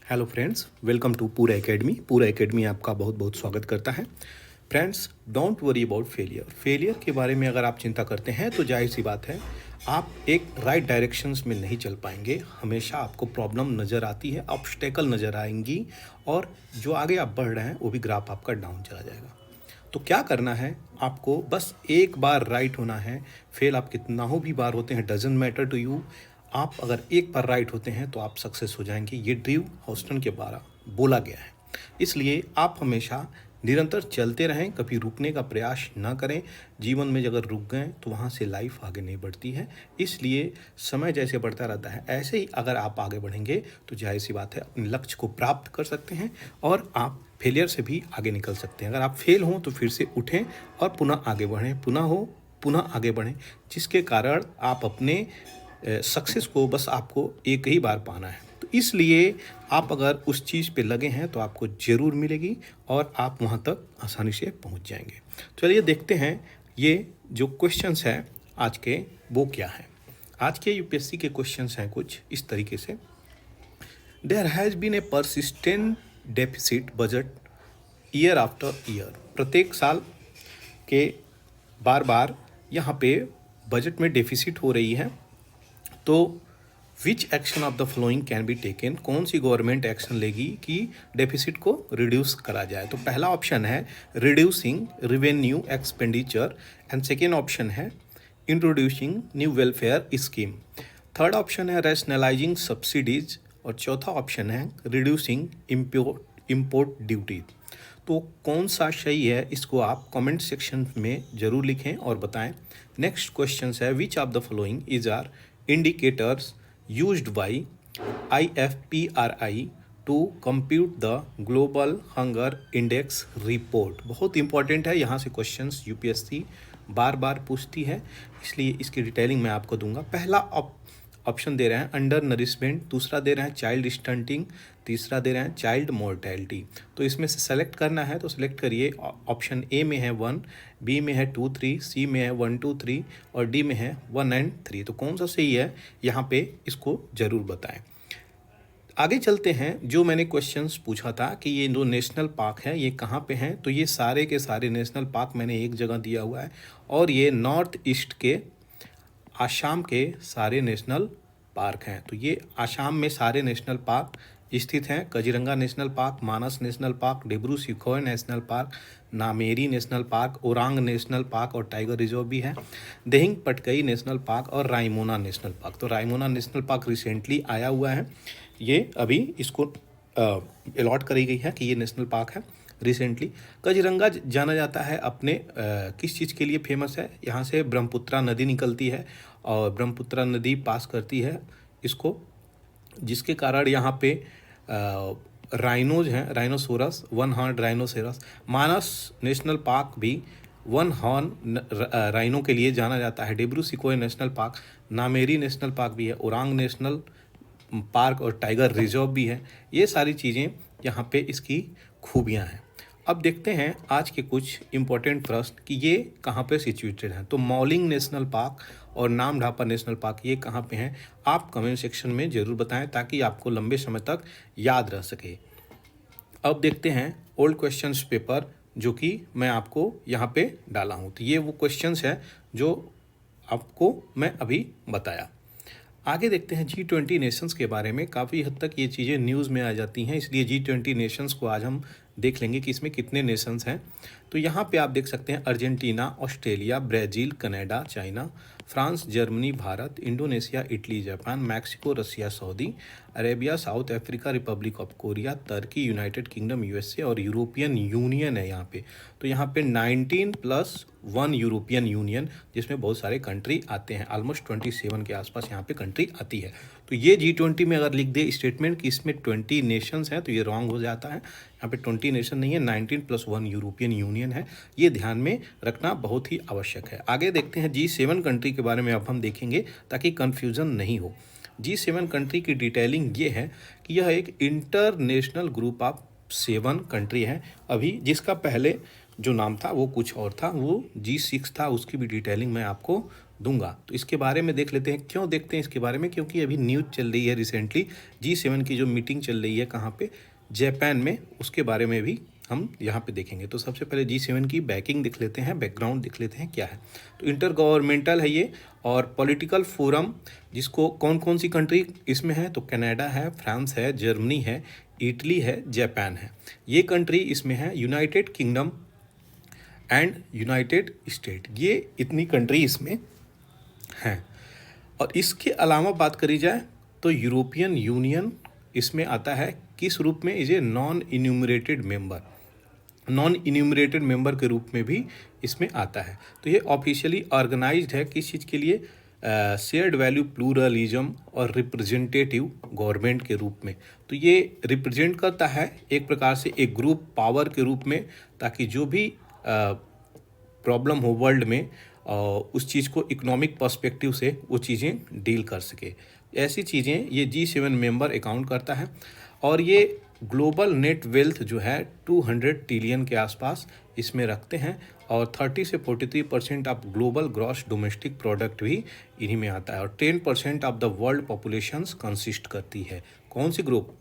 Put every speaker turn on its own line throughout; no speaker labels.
Hello friends, welcome to पूरा academy. पूरा academy आपका बहुत बहुत स्वागत करता है। Friends, don't worry about failure. Failure के बारे में अगर आप चिंता करते हैं तो जाहिर सी बात है आप एक राइट डायरेक्शंस में नहीं चल पाएंगे। हमेशा आपको प्रॉब्लम नज़र आती है, ऑब्स्टेकल नज़र आएंगी और जो आगे आप बढ़ रहे हैं वो भी ग्राफ आपका डाउन चला जाएगा। तो क्या करना है आपको? बस एक बार राइट होना है। फेल आप कितना हो भी बार होते हैं, डजेंट मैटर टू यू। आप अगर एक बार राइट होते हैं तो आप सक्सेस हो जाएंगे। ये ड्रीव हॉस्टन के द्वारा बोला गया है। इसलिए आप हमेशा निरंतर चलते रहें, कभी रुकने का प्रयास ना करें। जीवन में अगर रुक गए तो वहाँ से लाइफ आगे नहीं बढ़ती है। इसलिए समय जैसे बढ़ता रहता है ऐसे ही अगर आप आगे बढ़ेंगे तो जाहिर सी बात है अपने लक्ष्य को प्राप्त कर सकते हैं और आप फेलियर से भी आगे निकल सकते हैं। अगर आप फेल हों तो फिर से उठें और पुनः आगे बढ़ें, पुनः आगे बढ़ें, जिसके कारण आप अपने सक्सेस को बस आपको एक ही बार पाना है। तो इसलिए आप अगर उस चीज़ पे लगे हैं तो आपको ज़रूर मिलेगी और आप वहाँ तक आसानी से पहुँच जाएंगे। चलिए देखते हैं ये जो क्वेश्चंस हैं आज के वो क्या हैं। आज के यूपीएससी के क्वेश्चंस हैं कुछ इस तरीके से। There has been a persistent deficit budget year after year. प्रत्येक साल के बार बार यहाँ पे बजट में डेफिसिट हो रही है। तो विच action of the flowing can be taken? कौन सी गवर्नमेंट एक्शन लेगी कि डेफिसिट को रिड्यूस करा जाए? तो पहला ऑप्शन है reducing revenue expenditure and second option है introducing new welfare scheme. Third option है रैशनलाइजिंग सब्सिडीज और चौथा ऑप्शन है रिड्यूसिंग इम्पोर्ट ड्यूटी। तो कौन सा सही है इसको आप कमेंट सेक्शन में ज़रूर लिखें और बताएं। नेक्स्ट क्वेश्चन है which of the following is are indicators used by IFPRI to compute the global hunger index report। बहुत इंपॉर्टेंट है, यहाँ से क्वेश्चंस यूपीएससी बार बार पूछती है, इसलिए इसकी डिटेलिंग मैं आपको दूंगा। पहला ऑप्शन दे रहे हैं अंडर नरिशमेंट, दूसरा दे रहे हैं चाइल्ड स्टंटिंग, तीसरा दे रहे हैं चाइल्ड मोर्टेलिटी। तो इसमें से सेलेक्ट करना है तो सेलेक्ट करिए। ऑप्शन ए में है 1, बी में है 2 3, सी में है 1 2 3 और डी में है 1 एंड 3। तो कौन सा सही है यहाँ पे इसको ज़रूर बताएं। आगे चलते हैं। जो मैंने क्वेश्चंस पूछा था कि ये जो नेशनल पार्क है ये कहाँ पे हैं, तो ये सारे के सारे नेशनल पार्क मैंने एक जगह दिया हुआ है और ये नॉर्थ ईस्ट के आसाम के सारे नेशनल पार्क हैं। तो ये आसाम में सारे नेशनल पार्क स्थित हैं। Kaziranga national park, Manas national park, Dibru Saikhowa national park, Nameri national park, Orang national park और टाइगर रिजर्व भी है, दिहिंग पटकई नेशनल पार्क और रायमोना नेशनल पार्क। तो रायमोना नेशनल पार्क रिसेंटली आया हुआ है, ये अभी इसको अलॉट करी गई है कि ये नेशनल पार्क है रिसेंटली। काजीरंगा जाना जाता है अपने किस चीज़ के लिए फेमस है? यहाँ से ब्रह्मपुत्रा नदी निकलती है और ब्रह्मपुत्रा नदी पास करती है इसको, जिसके कारण यहाँ पे राइनोज हैं, राइनोसोरस, वन हॉर्न राइनोसेरस। मानस नेशनल पार्क भी वन हॉर्न राइनो के लिए जाना जाता है। Dibru Saikhowa national park, Nameri national park भी है, ओरांग नेशनल पार्क और टाइगर रिजर्व भी है। ये सारी चीज़ें यहाँ पे इसकी खूबियाँ हैं। अब देखते हैं आज के कुछ इम्पोर्टेंट प्रश्न कि ये कहाँ पे सिचुएटेड हैं। तो मौलिंग नेशनल पार्क और नाम ढापा नेशनल पार्क ये कहाँ पे हैं, आप कमेंट सेक्शन में ज़रूर बताएं ताकि आपको लंबे समय तक याद रह सके। अब देखते हैं ओल्ड क्वेश्चंस पेपर जो कि मैं आपको यहाँ पे डाला हूँ। तो ये वो क्वेश्चंस है जो आपको मैं अभी बताया। आगे देखते हैं G20 नेशंस के बारे में। काफ़ी हद तक ये चीज़ें न्यूज़ में आ जाती हैं, इसलिए G20 नेशंस को आज हम देख लेंगे कि इसमें कितने नेशंस हैं। तो यहाँ पे आप देख सकते हैं Argentina, Australia, Brazil, Canada, China, France, Germany, Bharat, Indonesia, Italy, Japan, Mexico, Russia, Saudi Arabia, South Africa, Republic of Korea, Turkey, United Kingdom, USA और यूरोपियन यूनियन है यहाँ पे। तो यहाँ पे 19+1 यूरोपियन यूनियन, जिसमें बहुत सारे कंट्री आते हैं, ऑलमोस्ट 27 के आसपास यहाँ पे कंट्री आती है। तो ये G20 में अगर लिख दे स्टेटमेंट कि इसमें 20 नेशंस हैं तो ये रॉन्ग हो जाता है। यहाँ पे 20 नेशन नहीं है, 19+1 यूरोपियन यूनियन है। ये ध्यान में रखना बहुत ही आवश्यक है। आगे देखते हैं G7 कंट्री के बारे में अब हम देखेंगे ताकि कन्फ्यूज़न नहीं हो। G7 कंट्री की डिटेलिंग ये है कि यह एक इंटरनेशनल ग्रुप ऑफ 7 कंट्री है। अभी जिसका पहले जो नाम था वो कुछ और था, वो G6 था, उसकी भी डिटेलिंग मैं आपको दूंगा। तो इसके बारे में देख लेते हैं। क्यों देखते हैं इसके बारे में? क्योंकि अभी न्यूज़ चल रही है रिसेंटली, G7 की जो मीटिंग चल रही है कहाँ पे, जापान में, उसके बारे में भी हम यहाँ पे देखेंगे। तो सबसे पहले G7 की बैकिंग देख लेते हैं, बैकग्राउंड देख लेते हैं क्या है। तो इंटर गवर्नमेंटल है ये और पॉलिटिकल फोरम, जिसको कौन कौन सी कंट्री इसमें है, तो कनाडा है, फ्रांस है, जर्मनी है, इटली है, जापान है, ये कंट्री इसमें है, United kingdom and United state, ये इतनी कंट्री इसमें हैं। और इसके अलावा बात करी जाए तो यूरोपियन यूनियन इसमें आता है किस रूप में, is a non enumerated member, non enumerated member के रूप में भी इसमें आता है। तो ये ऑफिशियली ऑर्गेनाइज्ड है किस चीज़ के लिए, शेयर्ड वैल्यू प्लूरलिज्म और रिप्रेजेंटेटिव गवर्नमेंट के रूप में। तो ये रिप्रेजेंट करता है एक प्रकार से एक ग्रुप पावर के रूप में, ताकि जो भी प्रॉब्लम हो वर्ल्ड में उस चीज़ को इकोनॉमिक पर्सपेक्टिव से वो चीज़ें डील कर सके। ऐसी चीज़ें ये G7 मेंबर अकाउंट करता है। और ये ग्लोबल नेट वेल्थ जो है 200 ट्रिलियन के आसपास इसमें रखते हैं और 30 से 43% of global gross domestic product भी इन्हीं में आता है। और 10% of the world populations consist करती है। कौन सी ग्रुप?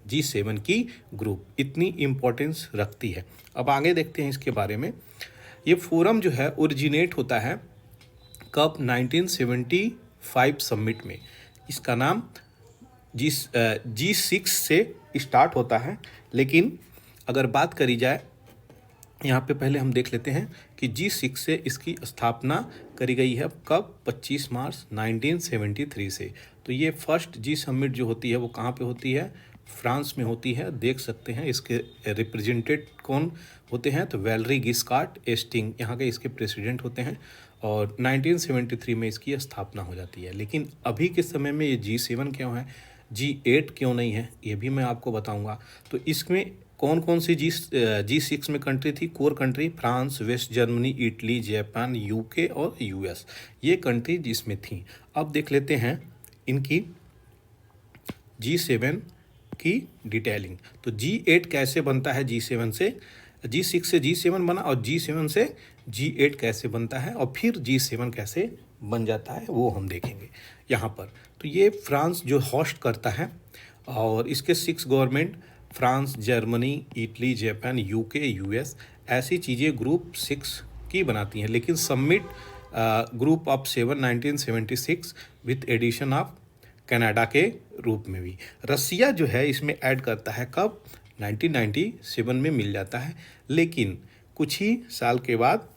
G7 की ग्रुप इतनी इम्पोर्टेंस रखती है। अब आगे देखते हैं इसके बारे में। ये फोरम जो है ओरिजिनेट होता है कब, 1975 समिट में। इसका नाम G6 से स्टार्ट होता है, लेकिन अगर बात करी जाए यहाँ पे पहले हम देख लेते हैं कि G6 से इसकी स्थापना करी गई है कब, 25 मार्च 1973 से। तो ये फर्स्ट जी समिट जो होती है वो कहाँ पे होती है, फ्रांस में होती है। देख सकते हैं इसके रिप्रेजेंटेड कौन होते हैं, तो वैलरी गिस्कार्ट एस्टिंग यहाँ के इसके प्रेसिडेंट होते हैं और 1973 में इसकी स्थापना हो जाती है। लेकिन अभी के समय में ये G7 क्यों है, G8 क्यों नहीं है, ये भी मैं आपको बताऊंगा। तो इसमें कौन कौन सी G6 में कंट्री थी, core country, France, West Germany, Italy, Japan, UK और US, ये कंट्री जिसमें थी। अब देख लेते हैं इनकी G7 की डिटेलिंग। तो G8 कैसे बनता है G7 से, G6 से G7 बना और G7 से G8 कैसे बनता है और फिर G7 कैसे बन जाता है वो हम देखेंगे यहाँ पर। तो ये फ्रांस जो होस्ट करता है और इसके 6 government, France, Germany, Italy, Japan, UK, US, ऐसी चीज़ें ग्रुप 6 की बनाती हैं। लेकिन summit group of 7 1976 with addition of Canada के रूप में भी। रसिया जो है इसमें ऐड करता है कब, 1997 में मिल जाता है। लेकिन कुछ ही साल के बाद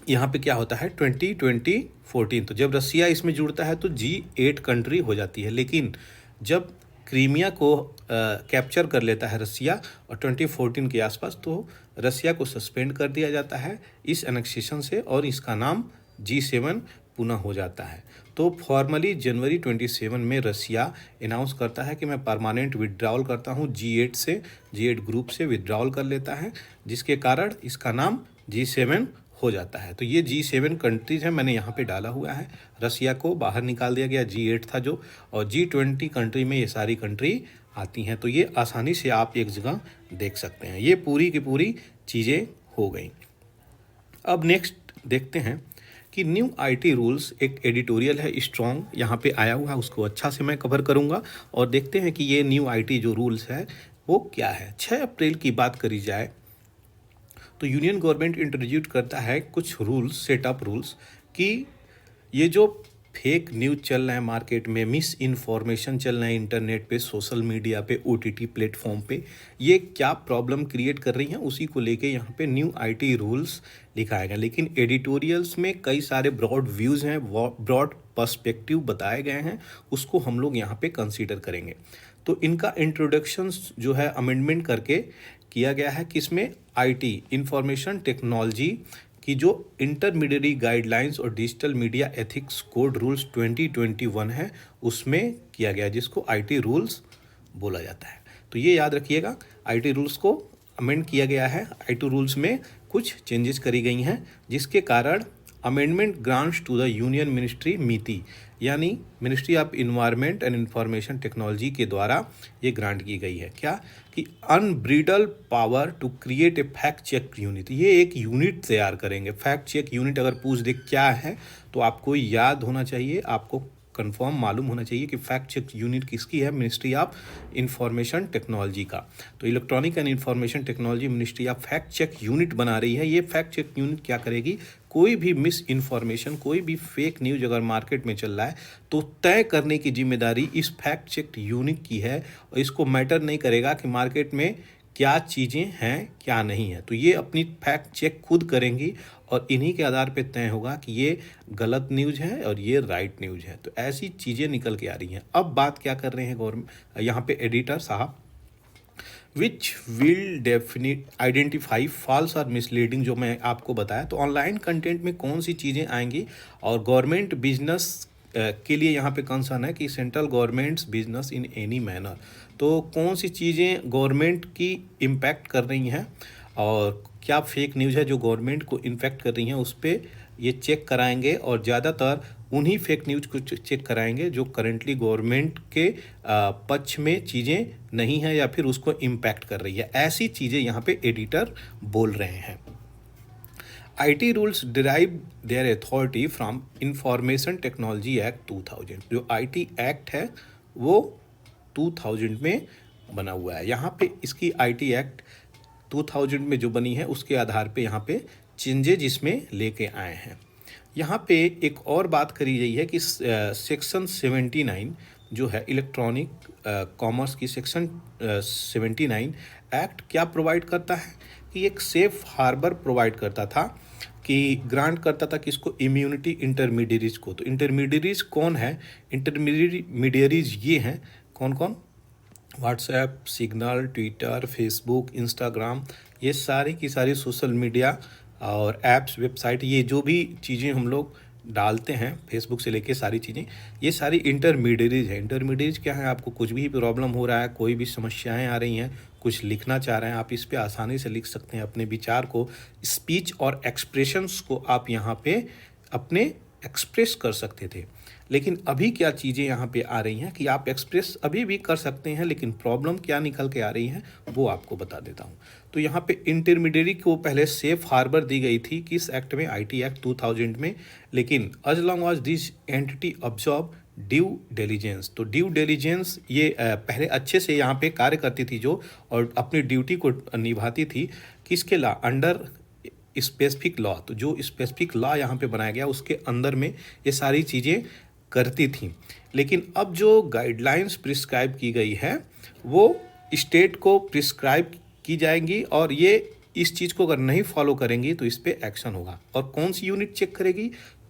यहाँ पे क्या होता है, 2014, तो जब रसिया इसमें जुड़ता है तो G8 कंट्री हो जाती है। लेकिन जब क्रीमिया को कैप्चर कर लेता है रसिया और 2014 के आसपास, तो रसिया को सस्पेंड कर दिया जाता है इस एनेक्सेशन से और इसका नाम G7 पुनः हो जाता है। तो फॉर्मली जनवरी 27 में रसिया अनाउंस करता है कि मैं परमानेंट विड्रॉल करता हूं G8 से, G8 ग्रुप से विड्रॉल कर लेता है, जिसके कारण इसका नाम G7 हो जाता है। तो ये G7 कंट्रीज है, मैंने यहाँ पे डाला हुआ है। रसिया को बाहर निकाल दिया गया, G8 था जो, और G20 कंट्री में ये सारी कंट्री आती हैं। तो ये आसानी से आप एक जगह देख सकते हैं। ये पूरी की पूरी चीज़ें हो गई। अब नेक्स्ट देखते हैं कि न्यू IT रूल्स, एक एडिटोरियल है स्ट्रॉन्ग यहाँ पे आया हुआ है, उसको अच्छा से मैं कवर करूँगा और देखते हैं कि ये न्यू IT जो रूल्स है वो क्या है। 6 अप्रैल की बात करी जाए तो यूनियन गवर्नमेंट इंट्रोड्यूस करता है कुछ रूल्स, सेटअप रूल्स, कि ये जो फेक न्यूज़ चल रहा है मार्केट में, मिस इन्फॉर्मेशन चल रहा है इंटरनेट पे, सोशल मीडिया पे, OTT प्लेटफॉर्म पे, ये क्या प्रॉब्लम क्रिएट कर रही हैं, उसी को लेके यहाँ पे न्यू IT रूल्स लिखाया गया। लेकिन एडिटोरियल्स में कई सारे ब्रॉड व्यूज़ हैं, ब्रॉड पर्सपेक्टिव बताए गए हैं, उसको हम लोग यहाँ पे कंसीडर करेंगे। तो इनका इंट्रोडक्शंस जो है अमेंडमेंट करके किया गया है, किसमें, IT इंफॉर्मेशन टेक्नोलॉजी की जो इंटरमीडिएट गाइडलाइंस और digital media ethics code rules 2021 है उसमें किया गया, जिसको IT रूल्स बोला जाता है। तो ये याद रखिएगा, IT रूल्स को अमेंड किया गया है। IT रूल्स में कुछ चेंजेस करी गई हैं, जिसके कारण amendment grants to the union ministry MeitY, यानी ministry of environment and information technology के द्वारा ये ग्रांट की गई है। क्या कि unbridled power to create a fact check unit, ये एक यूनिट तैयार करेंगे। फैक्ट चेक यूनिट अगर पूछ दे क्या है तो आपको याद होना चाहिए, आपको कंफर्म मालूम होना चाहिए कि फैक्ट चेक यूनिट किसकी है, मिनिस्ट्री ऑफ इंफॉर्मेशन टेक्नोलॉजी का। तो electronic and information technology ministry of fact check unit बना रही है। ये फैक्ट चेक यूनिट क्या करेगी, कोई भी मिस इन्फॉर्मेशन, कोई भी फेक न्यूज़ अगर मार्केट में चल रहा है तो तय करने की जिम्मेदारी इस फैक्ट चेक यूनिट की है। और इसको मैटर नहीं करेगा कि मार्केट में क्या चीज़ें हैं क्या नहीं है, तो ये अपनी फैक्ट चेक खुद करेंगी और इन्हीं के आधार पे तय होगा कि ये गलत न्यूज़ है और ये राइट न्यूज़ है। तो ऐसी चीज़ें निकल के आ रही हैं। अब बात क्या कर रहे हैं गवर्नमेंट, यहाँ पे एडिटर साहब, which will definite identify false और मिसलीडिंग, जो मैं आपको बताया। तो ऑनलाइन कंटेंट में कौन सी चीज़ें आएंगी और गवर्नमेंट बिजनेस के लिए यहाँ पे कंसर्न है कि central governments business in any manner, तो कौन सी चीज़ें गवर्नमेंट की इम्पैक्ट कर रही हैं और क्या फेक न्यूज़ है जो गवर्नमेंट को इम्पैक्ट कर रही हैं, उस पर ये चेक कराएंगे। और ज़्यादातर उन्हीं फेक न्यूज़ को चेक कराएंगे जो करेंटली गवर्नमेंट के पक्ष में चीज़ें नहीं हैं या फिर उसको इम्पैक्ट कर रही है। ऐसी चीज़ें यहाँ पे एडिटर बोल रहे हैं। IT rules derive their authority from information technology act 2000। जो IT एक्ट है वो 2000 में बना हुआ है। यहाँ पे इसकी IT एक्ट 2000 में जो बनी है उसके आधार पे यहाँ पे चेंजेज इसमें लेके आए हैं। यहाँ पे एक और बात करी गई है कि सेक्शन 79 जो है इलेक्ट्रॉनिक कॉमर्स की, सेक्शन 79 एक्ट क्या प्रोवाइड करता है कि एक सेफ हार्बर प्रोवाइड करता था, कि ग्रांट करता था किसको, इम्यूनिटी इंटरमीडियरीज को। तो इंटरमीडियरीज कौन है, इंटरमीडियरीज ये हैं कौन कौन, WhatsApp, signal, Twitter, Facebook, Instagram, ये सारी की सारी सोशल मीडिया और ऐप्स, वेबसाइट, ये जो भी चीज़ें हम लोग डालते हैं फेसबुक से लेके सारी चीज़ें, ये सारी इंटरमीडियरीज है। इंटरमीडियरीज क्या है, आपको कुछ भी प्रॉब्लम हो रहा है, कोई भी समस्याएं आ रही हैं, कुछ लिखना चाह रहे हैं, आप इस पे आसानी से लिख सकते हैं अपने विचार को, स्पीच और एक्सप्रेशंस को आप यहाँ पे अपने एक्सप्रेस कर सकते थे। लेकिन अभी क्या चीज़ें यहाँ पे आ रही हैं कि आप एक्सप्रेस अभी भी कर सकते हैं, लेकिन प्रॉब्लम क्या निकल के आ रही है वो आपको बता देता हूँ। तो यहाँ पे इंटरमीडियरी को पहले सेफ हार्बर दी गई थी किस एक्ट में, IT एक्ट 2000 में। लेकिन as long as this entity observe due diligence, तो ड्यू डिलिजेंस ये पहले अच्छे से यहाँ पे कार्य करती थी जो, और अपनी ड्यूटी को निभाती थी किसके ला, अंडर स्पेसिफिक लॉ। तो जो स्पेसिफिक लॉ यहाँ पे बनाया गया उसके अंदर में ये सारी चीज़ें करती थी। लेकिन अब जो गाइडलाइंस प्रिस्क्राइब की गई है वो स्टेट को प्रिस्क्राइब की जाएंगी और ये इस चीज़ को अगर नहीं फॉलो करेंगी तो इस पर एक्शन होगा। और कौन सी यूनिट चेक करेगी,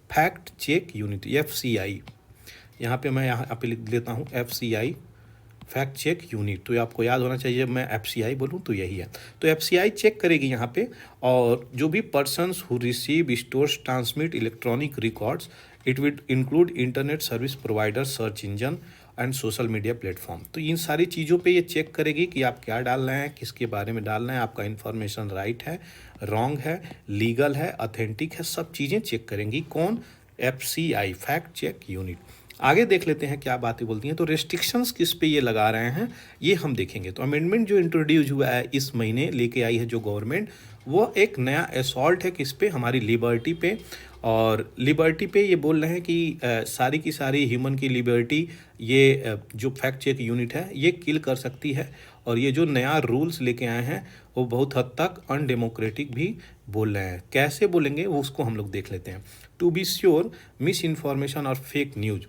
फैक्ट चेक यूनिट, FCI। यहाँ पे मैं यहाँ पे लिख लेता हूँ FCI, फैक्ट चेक यूनिट। तो ये आपको याद होना चाहिए, जब मैं FCI बोलूँ तो यही है। तो FCI चेक करेगी यहाँ पे, और जो भी persons who receive, stores, transmit electronic records, it will include internet service provider, search engine and social media platform. तो इन सारी चीज़ों पे ये चेक करेगी कि आप क्या डाल रहे हैं, किसके बारे में डाल रहे हैं, आपका इन्फॉर्मेशन राइट है, रॉन्ग है, लीगल है, ऑथेंटिक है, सब चीज़ें चेक करेंगी। कौन, FCI, फैक्ट चेक यूनिट। आगे देख लेते हैं क्या बातें बोलती हैं। तो रेस्ट्रिक्शंस किस पे ये लगा रहे हैं ये हम देखेंगे। तो अमेंडमेंट जो इंट्रोड्यूस हुआ है इस महीने लेके आई है जो गवर्नमेंट, वो एक नया असॉल्ट है किस पे, हमारी लिबर्टी पे। और लिबर्टी पे ये बोल रहे हैं कि सारी की सारी ह्यूमन की लिबर्टी ये जो फैक्ट चेक यूनिट है ये किल कर सकती है। और ये जो नया रूल्स लेके आए हैं वो बहुत हद तक अनडेमोक्रेटिक भी बोल रहे हैं। कैसे बोलेंगे वो उसको हम लोग देख लेते हैं। To be sure, misinformation और fake news,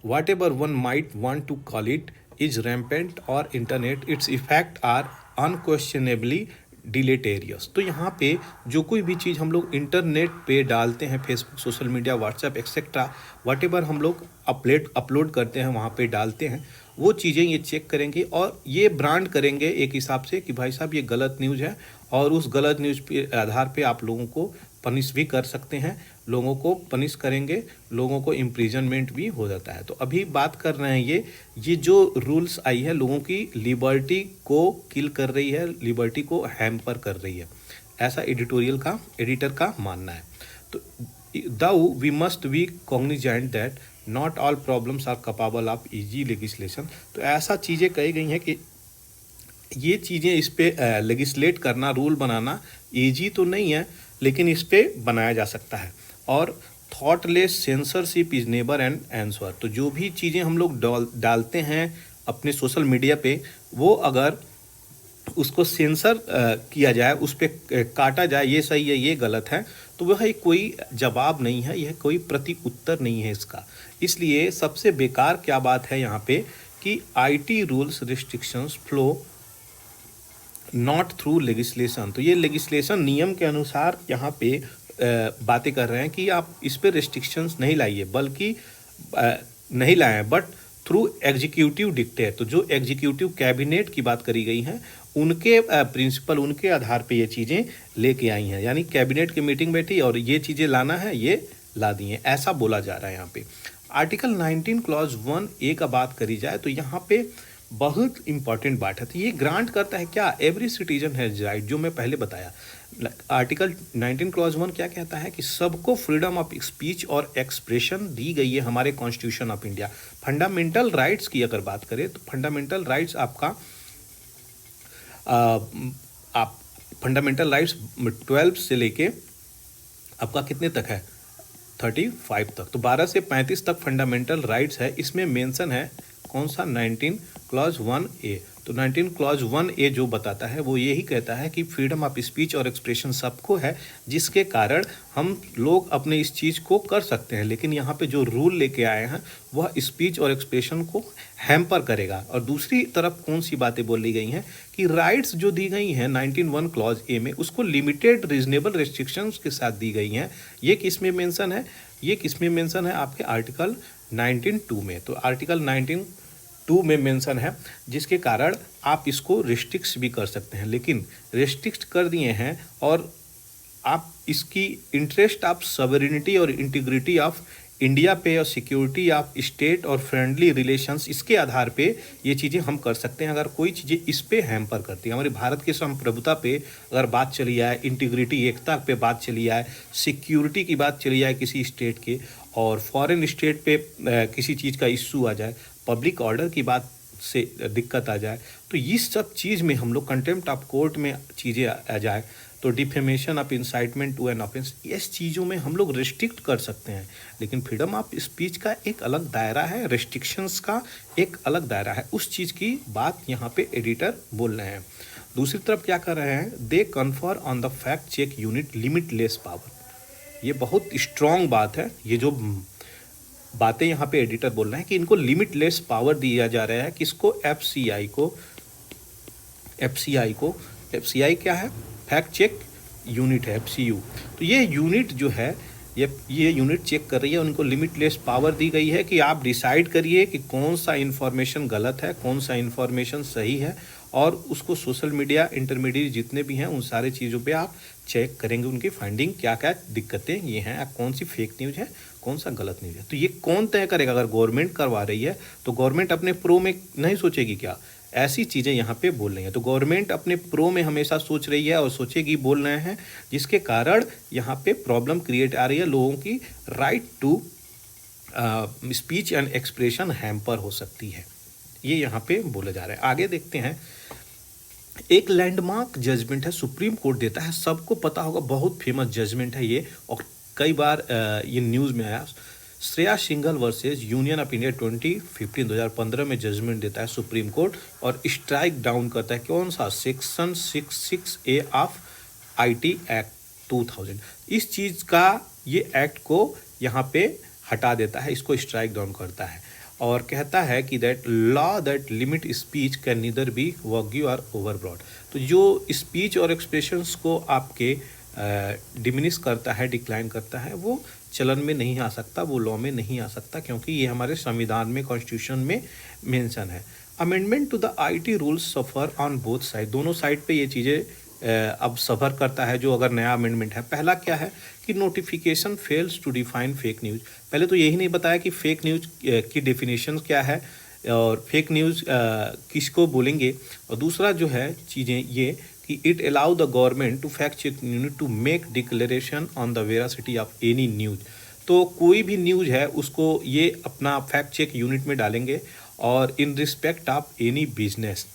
whatever one might want to call it, is rampant or internet, its effect are unquestionably डिलेटेरियस। तो यहाँ पे जो कोई भी चीज़ हम लोग इंटरनेट पे डालते हैं, Facebook, social media, WhatsApp etcetera, whatever हम लोग अपलोड करते हैं वहाँ पे डालते हैं, वो चीज़ें ये चेक करेंगे और ये ब्रांड करेंगे एक हिसाब से कि भाई साहब ये गलत न्यूज़ है, और उस गलत न्यूज़ के आधार पे आप लोगों को पनिश भी कर सकते हैं, लोगों को पनिश करेंगे, लोगों को इम्प्रिजनमेंट भी हो जाता है। तो अभी बात कर रहे हैं ये जो रूल्स आई है लोगों की लिबर्टी को किल कर रही है, लिबर्टी को हैम्पर कर रही है, ऐसा एडिटर का मानना है। तो though we must be cognizant that not all problems are capable of easy legislation। तो ऐसा चीज़ें कही गई हैं कि ये चीज़ें इस पे लेगिस्लेट करना, रूल बनाना ईजी तो नहीं है, लेकिन इस पे बनाया जा सकता है। और thoughtless censorship is neighbour and answer. तो जो भी चीज़ें हम लोग डालते हैं अपने सोशल मीडिया पे, वो अगर उसको सेंसर किया जाए, उस पर काटा जाए, ये सही है ये गलत है, तो वह कोई जवाब नहीं है, यह कोई प्रति उत्तर नहीं है इसका। इसलिए सबसे बेकार क्या बात है यहाँ पे कि IT rules restrictions flow not through legislation. तो ये लेगिस्लेशन नियम के अनुसार यहाँ पे बातें कर रहे हैं कि आप इस पे रिस्ट्रिक्शंस नहीं लाइए, बल्कि नहीं लाएं, बट थ्रू एग्जीक्यूटिव डिक्टेट। तो जो एग्जीक्यूटिव कैबिनेट की बात करी गई है, उनके प्रिंसिपल, उनके आधार पे ये चीज़ें लेके आई हैं। यानी कैबिनेट की मीटिंग बैठी और ये चीज़ें लाना है, ये ला दी हैं, ऐसा बोला जा रहा है यहाँ पे। आर्टिकल 19 क्लॉज 1A का बात करी जाए तो यहाँ पे बहुत इंपॉर्टेंट बात है। तो ये ग्रांट करता है क्या, एवरी सिटीजन हैज राइट, जो मैं पहले बताया। आर्टिकल 19 क्लॉज 1 क्या कहता है कि सबको फ्रीडम ऑफ स्पीच और एक्सप्रेशन दी गई है हमारे constitution of India. Fundamental rights की अगर बात करें तो फंडामेंटल राइट्स आपका आप फंडामेंटल राइट्स 12 से लेके आपका कितने तक है, 35 तक। तो 12 से 35 तक फंडामेंटल राइट्स है। इसमें मेंशन है कौन सा, 19 क्लॉज 1A। तो 19 क्लॉज 1A जो बताता है वो यही कहता है कि फ्रीडम ऑफ स्पीच और एक्सप्रेशन सबको है, जिसके कारण हम लोग अपने इस चीज़ को कर सकते हैं। लेकिन यहाँ पे जो रूल लेके आए हैं वह स्पीच और एक्सप्रेशन को हैम्पर करेगा। और दूसरी तरफ कौन सी बातें बोली गई हैं कि राइट्स जो दी गई हैं 19(1) क्लॉज A में, उसको लिमिटेड रीजनेबल रेस्ट्रिक्शंस के साथ दी गई हैं। ये किस में मेंशन है, ये किस में मेंशन है, आपके आर्टिकल 19(2) में। तो आर्टिकल 19(2) में मेंशन है, जिसके कारण आप इसको रिस्ट्रिक्ट भी कर सकते हैं। लेकिन रिस्ट्रिक्ट कर दिए हैं और आप इसकी इंटरेस्ट ऑफ सॉवरेनिटी और इंटीग्रिटी ऑफ इंडिया पे और सिक्योरिटी ऑफ स्टेट और फ्रेंडली रिलेशंस, इसके आधार पे ये चीज़ें हम कर सकते हैं। अगर कोई चीज़ें इस पे हैम्पर करती है, हमारे भारत के संप्रभुता पे अगर बात चली आए, इंटीग्रिटी एकता पे बात चली आए, सिक्योरिटी की बात चली आए किसी स्टेट के, और फॉरेन स्टेट पे किसी चीज़ का इश्यू आ जाए, पब्लिक ऑर्डर की बात से दिक्कत आ जाए, तो इस सब चीज़ में हम लोग कंटेम्प्ट ऑफ कोर्ट में चीज़ें आ जाए, तो defamation of incitement to an offence, इस चीज़ों में हम लोग रिस्ट्रिक्ट कर सकते हैं। लेकिन फ्रीडम ऑफ स्पीच का एक अलग दायरा है, रेस्ट्रिक्शंस का एक अलग दायरा है। उस चीज़ की बात यहाँ पे एडिटर बोल रहे हैं। दूसरी तरफ क्या कर रहे हैं, they confer on the fact check unit limitless power. ये बहुत स्ट्रॉन्ग बात है। ये जो बातें यहाँ पे एडिटर बोल रहे हैं कि इनको लिमिटलेस पावर दिया जा रहा है, किसको, एफसीआई को। एफसीआई क्या है, फैक्ट चेक यूनिट है, एफसीयू। तो ये यूनिट जो है, ये यूनिट चेक कर रही है, उनको लिमिटलेस पावर दी गई है कि आप डिसाइड करिए कि कौन सा इन्फॉर्मेशन गलत है, कौन सा इन्फॉर्मेशन सही है, और उसको सोशल मीडिया इंटरमीडिएट जितने भी हैं उन सारे चीज़ों पे आप चेक करेंगे, उनकी फाइंडिंग क्या क्या दिक्कतें ये हैं, कौन सी फेक न्यूज़ है, कौन सा गलत न्यूज़ है। तो ये कौन तय करेगा, अगर गवर्नमेंट करवा रही है तो गवर्नमेंट अपने प्रो में नहीं सोचेगी क्या, ऐसी चीज़ें यहाँ पे बोल रही हैं। तो गवर्नमेंट अपने प्रो में हमेशा सोच रही है और सोचेगी, बोल रहे हैं, जिसके कारण यहाँ पे प्रॉब्लम क्रिएट आ रही है, लोगों की right to speech and expression hamper हो सकती है। ये यहाँ पे बोले जा रहे हैं। आगे देखते हैं, एक लैंडमार्क जजमेंट है, सुप्रीम कोर्ट देता है, सबको पता होगा, बहुत फेमस जजमेंट है ये, और कई बार ये न्यूज़ में आया। Shreya Singhal versus union of India 2015 में जजमेंट देता है सुप्रीम कोर्ट, और स्ट्राइक डाउन करता है कौन सा, section 66A of IT act 2000। इस चीज़ का, ये एक्ट को यहाँ पे हटा देता है, इसको स्ट्राइक डाउन करता है, और कहता है कि that law that limit speech can neither be vague और ओवर ब्रॉड। तो जो स्पीच और एक्सप्रेशंस को आपके डिमिनिश करता है, डिक्लाइन करता है, वो चलन में नहीं आ सकता, वो लॉ में नहीं आ सकता, क्योंकि ये हमारे संविधान में, कॉन्स्टिट्यूशन में मेंशन है। Amendment to the IT rules suffer on both side, दोनों साइड पे ये चीज़ें अब सफ़र करता है जो अगर नया अमेंडमेंट है। पहला क्या है कि notification fails to define fake news. पहले तो यही नहीं बताया कि फेक न्यूज़ की डेफिनेशन क्या है और फेक न्यूज़ किसको बोलेंगे। और दूसरा जो है चीज़ें ये कि कि it allow the government to fact check unit to make declaration on the veracity of any news. तो कोई भी न्यूज है उसको ये अपना फैक्ट चेक यूनिट में डालेंगे, और in respect of any business,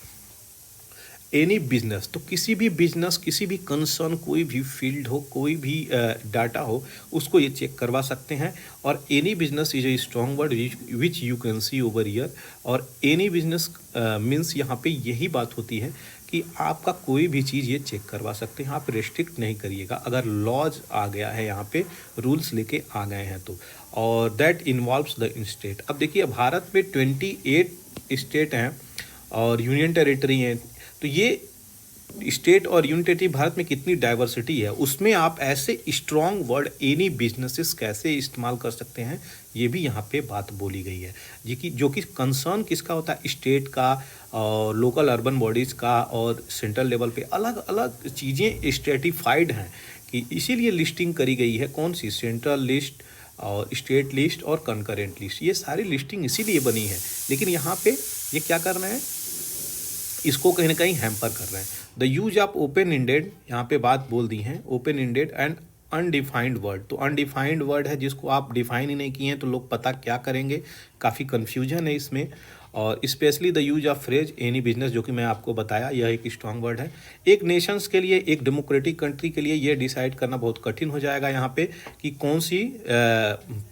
तो किसी भी बिजनेस, किसी भी कंसर्न, कोई भी फील्ड हो, कोई भी डाटा हो, उसको ये चेक करवा सकते हैं। और any business is a strong word which you can see over year. और एनी बिजनेस मीन्स यहाँ पे यही बात होती है कि आपका कोई भी चीज़ ये चेक करवा सकते हैं, आप रेस्ट्रिक्ट नहीं करिएगा। अगर लॉज आ गया है, यहाँ पे रूल्स लेके आ गए हैं तो, और दैट इन्वॉल्व्स द स्टेट। अब देखिए भारत में 28 स्टेट हैं और यूनियन टेरिटरी हैं, तो ये स्टेट और यूनियन टेरिटरी भारत में कितनी डाइवर्सिटी है, उसमें आप ऐसे स्ट्रॉन्ग वर्ड एनी बिजनेसेस कैसे इस्तेमाल कर सकते हैं, ये भी यहाँ पे बात बोली गई है। ये कि जो कि कंसर्न किसका होता है, स्टेट का और लोकल अर्बन बॉडीज़ का और सेंट्रल लेवल पे अलग अलग चीज़ें स्ट्रेटिफाइड हैं, कि इसीलिए लिस्टिंग करी गई है। कौन सी, सेंट्रल लिस्ट और स्टेट लिस्ट और कंकरेंट लिस्ट, ये सारी लिस्टिंग इसीलिए बनी है। लेकिन यहाँ पे ये क्या कर रहे हैं, इसको कहीं ना कहीं हैम्पर कर रहे हैं। The use of open ended, यहाँ पे बात बोल दी है, open ended and undefined word. तो अनडिफाइंड वर्ड है जिसको आप डिफाइन ही नहीं किए हैं, तो लोग पता क्या करेंगे, काफ़ी कन्फ्यूजन है इसमें। और specially the use of phrase any business, जो कि मैं आपको बताया, यह एक स्ट्रॉन्ग वर्ड है। एक नेशंस के लिए, एक डेमोक्रेटिक कंट्री के लिए ये डिसाइड करना बहुत कठिन हो जाएगा यहाँ पे कि कौन सी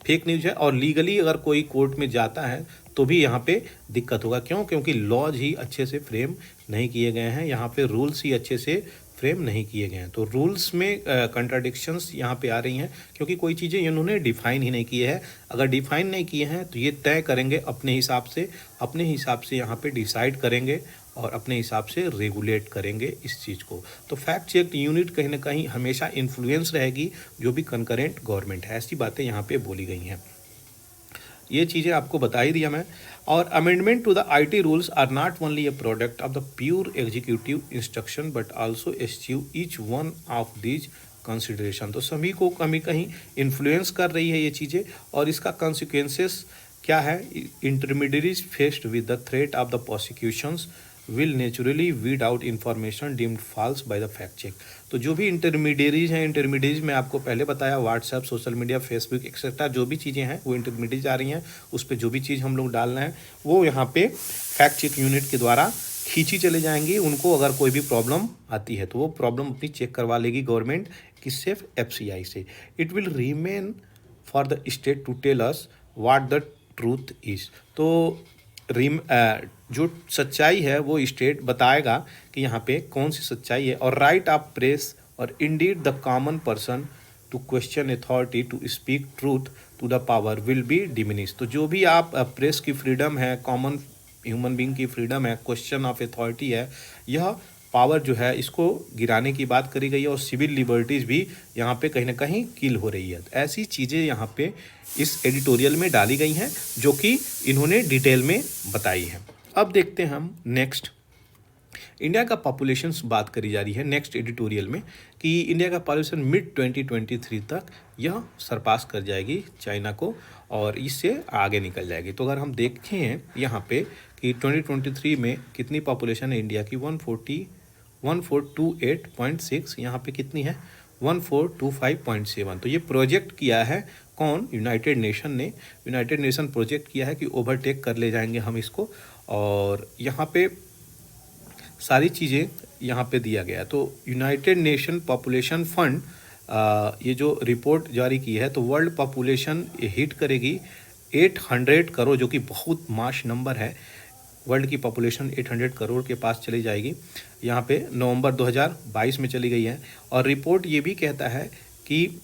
फेक न्यूज है। और लीगली अगर कोई कोर्ट में जाता है तो भी यहाँ पे दिक्कत होगा। क्यों? क्योंकि लॉज ही अच्छे से फ्रेम नहीं किए गए हैं, यहाँ पे रूल्स ही अच्छे से फ्रेम नहीं किए गए हैं। तो रूल्स में कंट्राडिक्शंस यहाँ पे आ रही हैं, क्योंकि कोई चीज़ें इन्होंने डिफाइन ही नहीं किए हैं। अगर डिफाइन नहीं किए हैं तो ये तय करेंगे अपने हिसाब से यहाँ पे डिसाइड करेंगे और अपने हिसाब से रेगुलेट करेंगे इस चीज़ को। तो फैक्ट चेक यूनिट कहीं ना कहीं हमेशा इन्फ्लुएंस रहेगी जो भी कंकरेंट गवर्नमेंट है। ऐसी बातें यहाँ पे बोली गई हैं, ये चीज़ें आपको बता ही दिया मैं। और amendment to the IT rules are not only a product of the pure executive instruction but also achieve each one of these consideration. तो सभी को कहीं कहीं इन्फ्लुएंस कर रही है ये चीज़ें, और इसका कॉन्सिक्वेंसेस क्या है, intermediaries faced with the threat of the prosecutions will naturally weed out information deemed false by the fact check. तो जो भी इंटरमीडियरीज हैं, इंटरमीडियरीज में आपको पहले बताया, WhatsApp, social media, Facebook etcetera, जो भी चीज़ें हैं वो इंटरमीडियरीज आ रही हैं। उस पर जो भी चीज़ हम लोग डाल रहे हैं वो यहाँ पे फैक्ट चेक यूनिट के द्वारा खींची चले जाएंगी। उनको अगर कोई भी प्रॉब्लम आती है तो वो प्रॉब्लम अपनी चेक करवा लेगी गवर्नमेंट, किससे, FCI से। It will remain for the state to tell us what the truth is. तो जो सच्चाई है वो स्टेट बताएगा कि यहाँ पे कौन सी सच्चाई है। और राइट ऑफ प्रेस और indeed the common person to question authority to speak truth to the power will be diminish. तो जो भी आप प्रेस की फ्रीडम है, कॉमन ह्यूमन बींग की फ्रीडम है, क्वेश्चन ऑफ अथॉरिटी है, यह पावर जो है इसको गिराने की बात करी गई है। और सिविल लिबर्टीज़ भी यहाँ पे कहीं ना कहीं किल हो रही है। ऐसी चीज़ें यहाँ पे इस एडिटोरियल में डाली गई हैं जो कि इन्होंने डिटेल में बताई है। अब देखते हैं हम नेक्स्ट, इंडिया का पॉपुलेशन बात करी जा रही है नेक्स्ट एडिटोरियल में, कि इंडिया का पॉपुलेशन मिड 2023 तक यह सरपास कर जाएगी चाइना को और इससे आगे निकल जाएगी। तो अगर हम देखें यहाँ पे कि 2023 में कितनी पॉपुलेशन है इंडिया की, 1428.6, यहाँ पे कितनी है, 1425.7। तो ये प्रोजेक्ट किया है कौन, यूनाइटेड नेशन ने। यूनाइटेड नेशन प्रोजेक्ट किया है कि ओवरटेक कर ले जाएंगे हम इसको। और यहाँ पे सारी चीज़ें यहाँ पे दिया गया है। तो यूनाइटेड नेशन पॉपुलेशन फंड ये जो रिपोर्ट जारी की है, तो वर्ल्ड पॉपुलेशन हिट करेगी 800 करोड़, जो कि बहुत मास नंबर है। वर्ल्ड की पॉपुलेशन 800 करोड़ के पास चली जाएगी, यहाँ पे नवंबर 2022 में चली गई है। और रिपोर्ट ये भी कहता है कि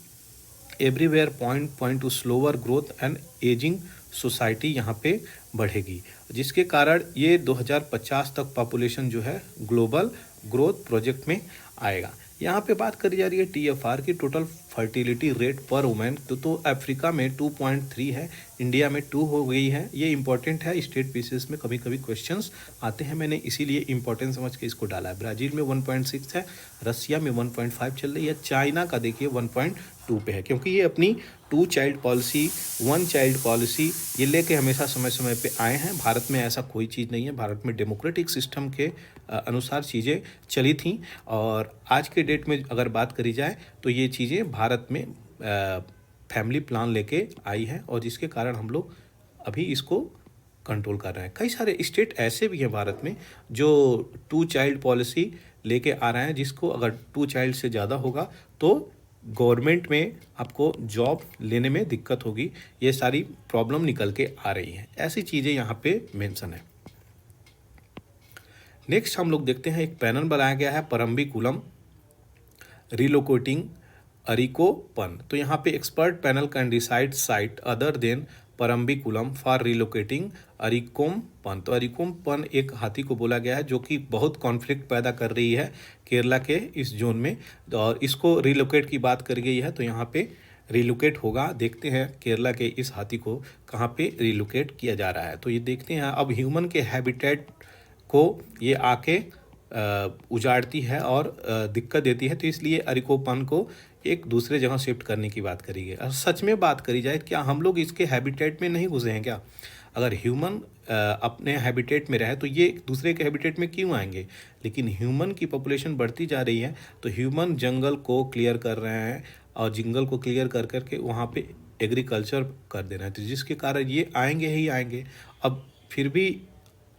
everywhere point two slower growth and ageing society यहाँ पे बढ़ेगी, जिसके कारण ये 2050 तक पॉपुलेशन जो है ग्लोबल ग्रोथ प्रोजेक्ट में आएगा। यहाँ पे बात करी जा रही है TFR की, टोटल फर्टिलिटी रेट पर वुमेन तो अफ्रीका में 2.3 है, इंडिया में 2 हो गई है। ये इंपॉर्टेंट है, स्टेट बेसिस में कभी कभी क्वेश्चंस आते हैं, मैंने इसीलिए इंपॉर्टेंट समझ के इसको डाला है। ब्राज़ील में 1.6 है, रसिया में 1.5 चल रही है, चाइना का देखिए 1.2 पे है, क्योंकि ये अपनी 2 चाइल्ड पॉलिसी 1 चाइल्ड पॉलिसी ये लेके हमेशा समय समय पे आए हैं। भारत में ऐसा कोई चीज़ नहीं है, भारत में डेमोक्रेटिक सिस्टम के अनुसार चीज़ें चली थी, और आज के डेट में अगर बात करी जाए तो ये चीज़ें भारत में फैमिली प्लान लेके आई है, और जिसके कारण हम लोग अभी इसको कंट्रोल कर रहे हैं। कई सारे स्टेट ऐसे भी हैं भारत में जो 2 चाइल्ड पॉलिसी लेके आ रहे हैं, जिसको अगर 2 चाइल्ड से ज़्यादा होगा तो गवर्नमेंट में आपको जॉब लेने में दिक्कत होगी। ये सारी प्रॉब्लम निकल के आ रही हैं, ऐसी चीज़ें यहाँ पे मेंशन है। नेक्स्ट हम लोग देखते हैं, एक पैनल बनाया गया है परम्बिकुलम रिलोकेटिंग अरिकोपन। तो यहाँ पे expert panel can decide site other than Parambikulam for relocating Arikomban. तो अरिकोमपन एक हाथी को बोला गया है जो कि बहुत कॉन्फ्लिक्ट पैदा कर रही है केरला के इस जोन में, और इसको रिलोकेट की बात करी गई है, तो यहाँ पे रिलोकेट होगा। देखते हैं केरला के इस हाथी को कहाँ पे रिलोकेट किया जा रहा है। तो ये देखते हैं, अब ह्यूमन के हैबिटेट को ये आके उजाड़ती है और दिक्कत देती है, तो इसलिए अरिकोपन को एक दूसरे जगह शिफ्ट करने की बात करी गई। और सच में बात करी जाए, क्या हम लोग इसके हैबिटेट में नहीं घुसे हैं क्या? अगर ह्यूमन अपने हैबिटेट में रहे तो ये दूसरे के हैबिटेट में क्यों आएंगे? लेकिन ह्यूमन की पॉपुलेशन बढ़ती जा रही है, तो ह्यूमन जंगल को क्लियर कर रहे हैं, और जंगल को क्लियर कर करके वहाँ पे एग्रीकल्चर कर दे रहे हैं, तो जिसके कारण ये आएंगे ही आएंगे। अब फिर भी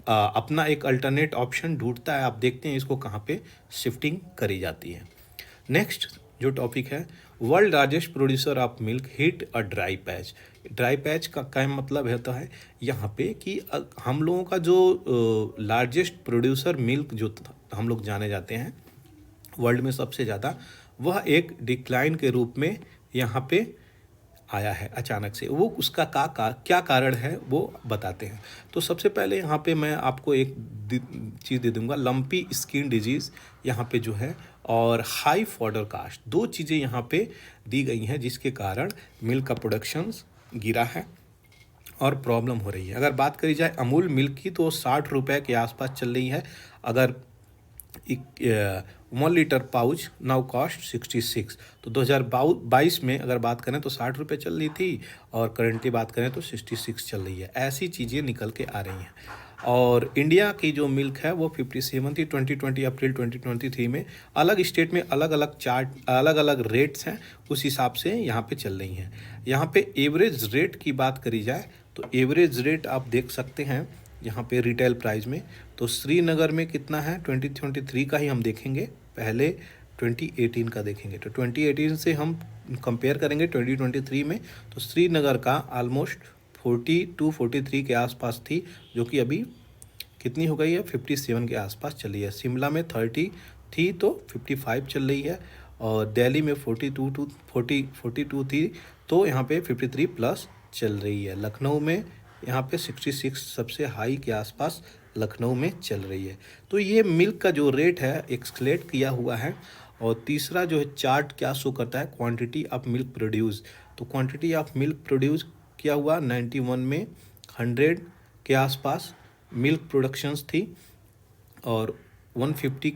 अपना एक अल्टरनेट ऑप्शन ढूंढता है। आप देखते हैं इसको कहाँ पे शिफ्टिंग करी जाती है। नेक्स्ट जो टॉपिक है, world largest producer of milk hit a dry patch. Dry patch का क्या मतलब होता है यहाँ पे कि हम लोगों का जो लार्जेस्ट प्रोड्यूसर मिल्क जो हम लोग जाने जाते हैं वर्ल्ड में सबसे ज़्यादा, वह एक डिक्लाइन के रूप में यहाँ पे आया है अचानक से। वो उसका क्या कारण है वो बताते हैं। तो सबसे पहले यहाँ पे मैं आपको एक चीज़ दे दूँगा, लंपी स्किन डिजीज़ यहाँ पे जो है, और हाई फॉडर कास्ट, 2 चीज़ें यहाँ पे दी गई हैं जिसके कारण मिल्क का प्रोडक्शंस गिरा है और प्रॉब्लम हो रही है। अगर बात करी जाए अमूल मिल्क की तो 60 रुपये के आसपास चल रही है। अगर 1 लीटर पाउच नाउ कॉस्ट 66। तो 2022 में अगर बात करें तो 60 रुपये चल रही थी, और करंटली बात करें तो 66 चल रही है। ऐसी चीज़ें निकल के आ रही हैं। और इंडिया की जो मिल्क है वो 57 थी 2020 अप्रैल 2023 में। अलग स्टेट में अलग अलग चार्ट, अलग अलग रेट्स हैं, उस हिसाब से यहाँ पे चल रही हैं। यहाँ पे एवरेज रेट की बात करी जाए तो एवरेज रेट आप देख सकते हैं यहाँ पे रिटेल प्राइस में। तो श्रीनगर में कितना है 2023 का ही हम देखेंगे, पहले 2018 का देखेंगे। तो 2018 से हम कंपेयर करेंगे 2023 में, तो श्रीनगर का ऑलमोस्ट 42-43 के आसपास थी, जो कि अभी कितनी हो गई है 57 के आसपास चली है। शिमला में 30 थी तो 55 चल रही है, और दिल्ली में 42 थी तो यहाँ पे 53 प्लस चल रही है। लखनऊ में यहाँ पे 66 सबसे हाई के आसपास लखनऊ में चल रही है। तो ये मिल्क का जो रेट है एक्सलेट किया हुआ है। और तीसरा जो है चार्ट क्या शो करता है, क्वांटिटी ऑफ मिल्क प्रोड्यूस। तो क्वांटिटी ऑफ मिल्क प्रोड्यूस किया हुआ 91 में 100 के आसपास मिल्क प्रोडक्शंस थी, और 150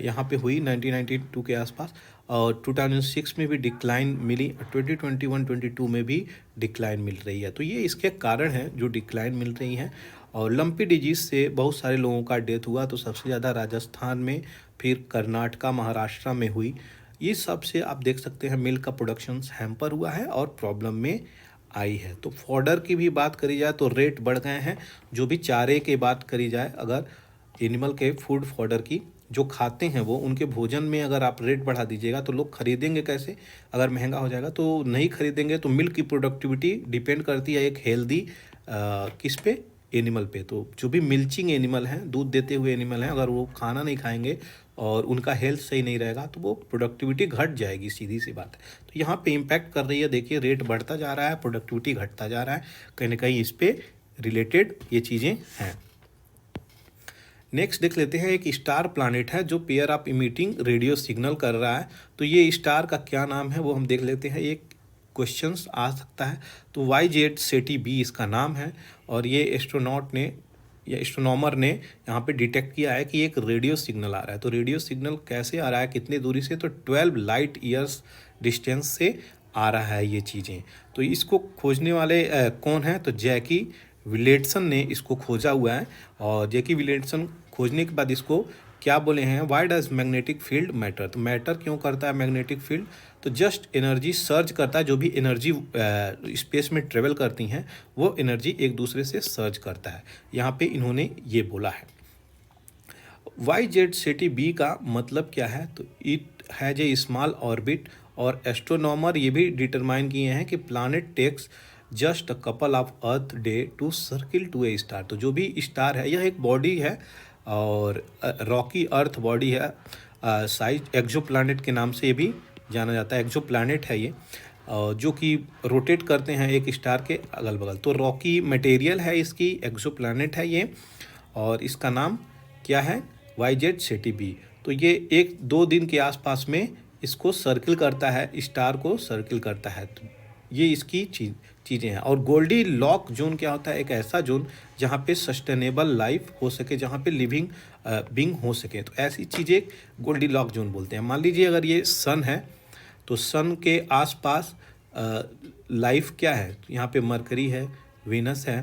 यहाँ पे हुई 1992 के आसपास, और 2006 में भी डिक्लाइन मिली, 2021-22 में भी डिक्लाइन मिल रही है। तो ये इसके कारण हैं जो डिक्लाइन मिल रही हैं। और लंपी डिजीज़ से बहुत सारे लोगों का डेथ हुआ, तो सबसे ज़्यादा राजस्थान में, फिर कर्नाटका महाराष्ट्र में हुई। ये सब से आप देख सकते हैं मिल्क का प्रोडक्शन हैम्पर हुआ है और प्रॉब्लम में आई है। तो फॉडर की भी बात करी जाए तो रेट बढ़ गए हैं। जो भी चारे की बात करी जाए, अगर एनिमल के फूड फॉडर की जो खाते हैं वो, उनके भोजन में अगर आप रेट बढ़ा दीजिएगा तो लोग खरीदेंगे कैसे? अगर महंगा हो जाएगा तो नहीं खरीदेंगे। तो मिल्क की प्रोडक्टिविटी डिपेंड करती है एक हेल्दी किस पे, एनिमल पे। तो जो भी मिल्चिंग एनिमल हैं, दूध देते हुए एनिमल हैं, अगर वो खाना नहीं खाएंगे और उनका हेल्थ सही नहीं रहेगा तो वो प्रोडक्टिविटी घट जाएगी, सीधी सी बात है। तो यहाँ पे इम्पैक्ट कर रही है। देखिए रेट बढ़ता जा रहा है, प्रोडक्टिविटी घटता जा रहा है, कहीं ना कहीं इस पर रिलेटेड ये चीज़ें हैं। नेक्स्ट देख लेते हैं, एक स्टार प्लैनेट है जो pair of emitting radio signal कर रहा है, तो ये स्टार का क्या नाम है वो हम देख लेते हैं, एक क्वेश्चंस आ सकता है। तो YZ सेटी बी इसका नाम है, और ये एस्ट्रोनॉट ने या एस्ट्रोनॉमर ने यहाँ पे डिटेक्ट किया है कि एक रेडियो सिग्नल आ रहा है। तो रेडियो सिग्नल कैसे आ रहा है, कितने दूरी से, तो 12 लाइट ईयर्स डिस्टेंस से आ रहा है ये चीज़ें। तो इसको खोजने वाले कौन है, तो जैकी विलेट्सन ने इसको खोजा हुआ है। और जैकी विलेट्सन खोजने के बाद इसको क्या बोले हैं, why does magnetic field matter, तो मैटर क्यों करता है मैग्नेटिक फील्ड, तो जस्ट एनर्जी सर्च करता है, जो भी एनर्जी स्पेस में ट्रेवल करती हैं वो एनर्जी एक दूसरे से सर्च करता है, यहाँ पे इन्होंने ये बोला है। YZ सेटी बी का मतलब क्या है, तो it has a small orbit, और एस्ट्रोनॉमर ये भी डिटरमाइन किए हैं कि planet takes just a couple of earth day to circle to a star, तो जो भी स्टार है यह एक बॉडी है और रॉकी अर्थ बॉडी है, साइज एक्जो प्लानट के नाम से ये भी जाना जाता है, एक्जो प्लानट है ये, जो कि रोटेट करते हैं एक स्टार के अगल बगल। तो रॉकी मटेरियल है इसकी, एक्जो प्लानट है ये, और इसका नाम क्या है, YZ सेटी बी। तो ये 1-2 दिन के आसपास में इसको सर्किल करता है, स्टार को सर्किल करता है। तो ये इसकी चीज़ें हैं। और गोल्डी लॉक जोन क्या होता है, एक ऐसा जोन जहाँ पे सस्टेनेबल लाइफ हो सके, जहाँ पे लिविंग बीइंग हो सके, तो ऐसी चीज़ें गोल्डी लॉक जोन बोलते हैं। मान लीजिए अगर ये सन है तो सन के आसपास लाइफ क्या है, यहाँ पे मरकरी है, वीनस है,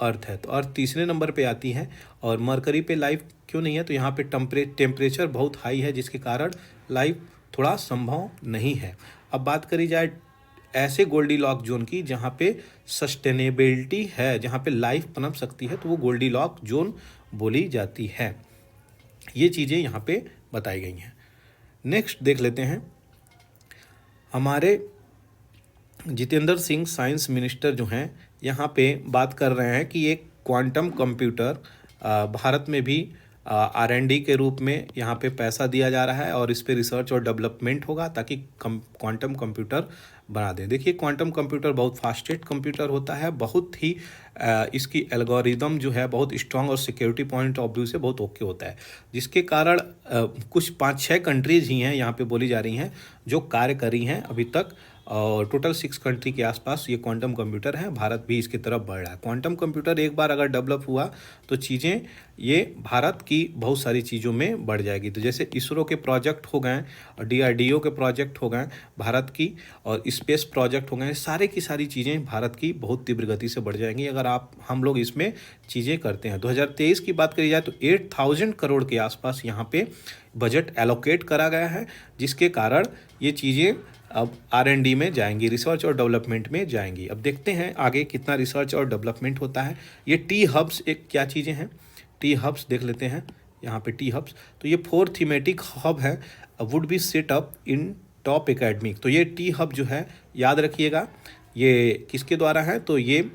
अर्थ है, तो अर्थ तीसरे नंबर पे आती है। और मरकरी पे लाइफ क्यों नहीं है, तो यहाँ पे टेम्परेचर बहुत हाई है जिसके कारण लाइफ थोड़ा संभव नहीं है। अब बात करी जाए ऐसे गोल्डी लॉक जोन की जहाँ पे सस्टेनेबिलिटी है, जहाँ पे लाइफ पनप सकती है, तो वो गोल्डी लॉक जोन बोली जाती है। ये चीज़ें यहाँ पे बताई गई हैं। नेक्स्ट देख लेते हैं, हमारे जितेंद्र सिंह साइंस मिनिस्टर जो हैं यहाँ पे बात कर रहे हैं कि एक क्वांटम कंप्यूटर भारत में भी R&D के रूप में यहाँ पे पैसा दिया जा रहा है, और इस पे रिसर्च और डेवलपमेंट होगा ताकि क्वांटम कंप्यूटर बना दें। देखिए क्वांटम कंप्यूटर बहुत फास्टेस्ट कंप्यूटर होता है, बहुत ही इसकी एल्गोरिदम जो है बहुत स्ट्रांग और सिक्योरिटी पॉइंट ऑफ व्यू से बहुत ओके होता है, जिसके कारण कुछ 5-6 कंट्रीज ही हैं यहाँ पे बोली जा रही हैं जो कार्य कर रही हैं अभी तक, और टोटल 6 कंट्री के आसपास ये क्वांटम कंप्यूटर है। भारत भी इसकी तरफ बढ़ रहा है। क्वांटम कंप्यूटर एक बार अगर डेवलप हुआ तो चीज़ें ये भारत की बहुत सारी चीज़ों में बढ़ जाएगी। तो जैसे इसरो के प्रोजेक्ट हो गए और DRDO के प्रोजेक्ट हो गए भारत की, और स्पेस प्रोजेक्ट हो गए, सारे की सारी चीज़ें भारत की बहुत तीव्र गति से बढ़ जाएंगी अगर हम लोग इसमें चीज़ें करते हैं। 2023 की बात करी जाए तो 8,000 करोड़ के आसपास यहाँ पे बजट एलोकेट करा गया है, जिसके कारण ये चीज़ें अब R&D में जाएंगी, रिसर्च और डेवलपमेंट में जाएंगी। अब देखते हैं आगे कितना रिसर्च और डेवलपमेंट होता है। ये टी हब्स एक क्या चीज़ें हैं, टी हब्स देख लेते हैं यहाँ पे टी हब्स। तो ये 4 थीमेटिक हब है, would be set up in top academic. तो ये टी हब जो है याद रखिएगा ये किसके द्वारा है, तो ये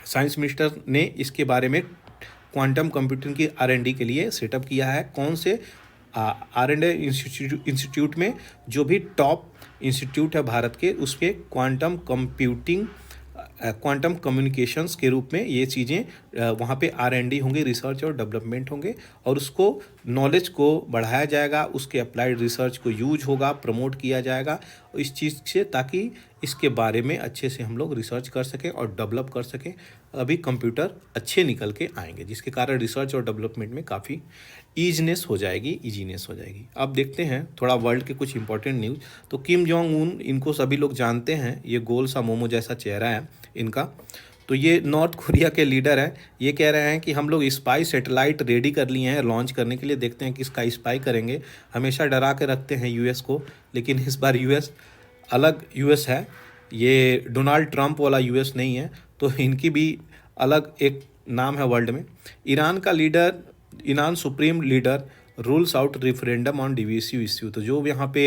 साइंस मिनिस्टर ने इसके बारे में क्वांटम कंप्यूटिंग की R&D के लिए सेटअप किया है। कौन से R&D इंस्टीट्यूट में, जो भी टॉप इंस्टीट्यूट है भारत के, उसके क्वांटम कंप्यूटिंग क्वांटम कम्युनिकेशंस के रूप में ये चीज़ें वहाँ पे R&D होंगे, रिसर्च और डेवलपमेंट होंगे, और उसको नॉलेज को बढ़ाया जाएगा, उसके अप्लाइड रिसर्च को यूज होगा, प्रमोट किया जाएगा इस चीज़ से, ताकि इसके बारे में अच्छे से हम लोग रिसर्च कर सकें और डेवलप कर सकें। अभी कंप्यूटर अच्छे निकल के आएंगे, जिसके कारण रिसर्च और डेवलपमेंट में काफ़ी ईजीनेस हो जाएगी। अब देखते हैं थोड़ा वर्ल्ड के कुछ इंपॉर्टेंट न्यूज़। तो किम जोंग उन, इनको सभी लोग जानते हैं, ये गोल सा मोमो जैसा चेहरा है इनका। तो ये नॉर्थ कोरिया के लीडर हैं। ये कह रहे हैं कि हम लोग स्पाई सैटेलाइट रेडी कर लिए हैं लॉन्च करने के लिए, देखते हैं किसका स्पाई करेंगे। हमेशा डरा के रखते हैं US को, लेकिन इस बार US अलग US है, ये डोनाल्ड ट्रंप वाला US नहीं है, तो इनकी भी अलग एक नाम है वर्ल्ड में। Iran supreme leader rules out referendum on divisive issue. तो जो यहाँ पे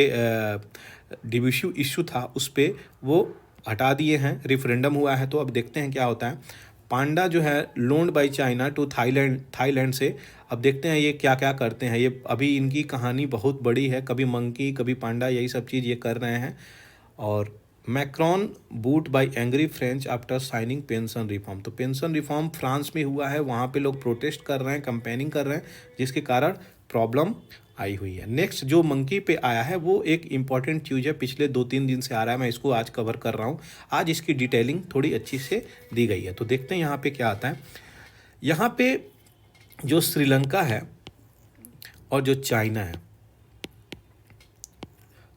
डिविसिव इश्यू था उस पर वो हटा दिए हैं, रेफरेंडम हुआ है। तो अब देखते हैं क्या होता है। पांडा जो है loaned by China to Thailand से, अब देखते हैं ये क्या क्या करते हैं। ये अभी इनकी कहानी बहुत बड़ी है, कभी मंकी कभी पांडा, यही सब चीज़ ये कर रहे हैं। और Macron booed by angry French after signing pension reform. तो पेंशन रिफॉर्म फ्रांस में हुआ है, वहाँ पे लोग प्रोटेस्ट कर रहे हैं, कंपेनिंग कर रहे हैं, जिसके कारण प्रॉब्लम आई हुई है। नेक्स्ट जो मंकी पे आया है वो एक इम्पॉर्टेंट चीज़ है, पिछले 2-3 दिन से आ रहा है, मैं इसको आज कवर कर रहा हूँ। आज इसकी डिटेलिंग थोड़ी अच्छी से दी गई है। तो देखते हैं यहाँ पे क्या आता है। यहाँ पे जो श्रीलंका है और जो चाइना है,